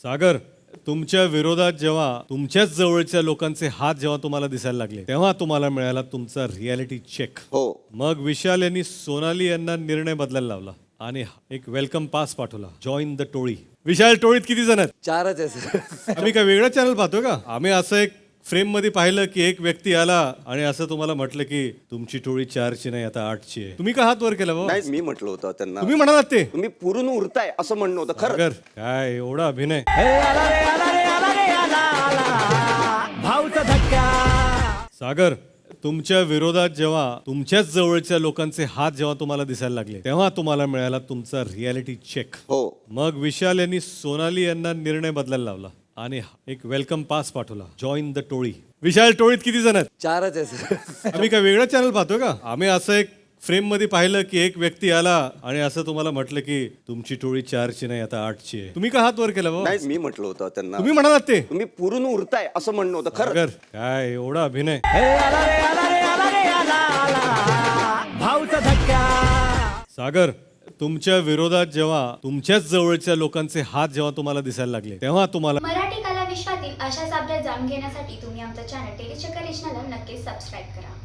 सागर, तुमच्या विरोधात जेव्हा तुमच्याच जवळच्या लोकांचे हात जेव्हा तुम्हाला दिसायला लागले तेव्हा तुम्हाला मिळाला तुमचा रियालिटी चेक. हो. मग विशाल यांनी सोनाली यांना निर्णय बदलायला लावला आणि एक वेलकम पास पाठवला. जॉईन द टोळी. विशाल, टोळीत किती जण आहेत? 4च आहे. आम्ही काय वेगळं चॅनल पाहतो का? आम्ही असं एक फ्रेम मध्ये पाहिलं की एक व्यक्ती आला आणि असं तुम्हाला म्हटलं की तुमची टोळी 4ची नाही, आता 8ची आहे. तुम्ही का हात वर केला बाबा? नाही, मी म्हटलं होतं त्यांना. तुम्ही म्हणालात ते. तुम्ही पुरून उरताय असं म्हणणं होतं खरं. सागर, काय एवढा अभिनय. सागर, तुमच्या विरोधात जेव्हा तुमच्याच जवळच्या लोकांचे हात जेव्हा तुम्हाला दिसायला लागले तेव्हा तुम्हाला मिळाला तुमचा रियालिटी चेक. हो. मग विशाल यांनी सोनाली यांना निर्णय बदलायला लावला आणि एक वेलकम पास पाठवला. जॉईन द टोळी. विशाल, टोळीत किती जण आहेत? 4च आहे. आम्ही काय वेगळं चॅनल पाहतो का? आम्ही असं एक फ्रेम मध्ये पाहिलं की एक व्यक्ती आला आणि असं तुम्हाला म्हटलं की तुमची टोळी 4ची नाही, आता 8ची आहे. तुम्ही का हात वर केला बाबा? नाही, मी म्हटलं होतं त्यांना. तुम्ही म्हणालात ते. तुम्ही पुरून उरताय असं म्हणणं होतं खरं. सागर, काय एवढा अभिनय. सागर, तुमच्या विरोधात जेव्हा तुमच्याच जवळच्या लोकांचे हात जेव्हा तुम्हाला दिसायला लागले तेव्हा तुम्हाला मराठी कला विश्वातील अशाच अपडेट जाणून घेण्यासाठी तुम्ही आमचं चॅनल टेलीचक्कर रिजनला नक्कीच सबस्क्राईब करा.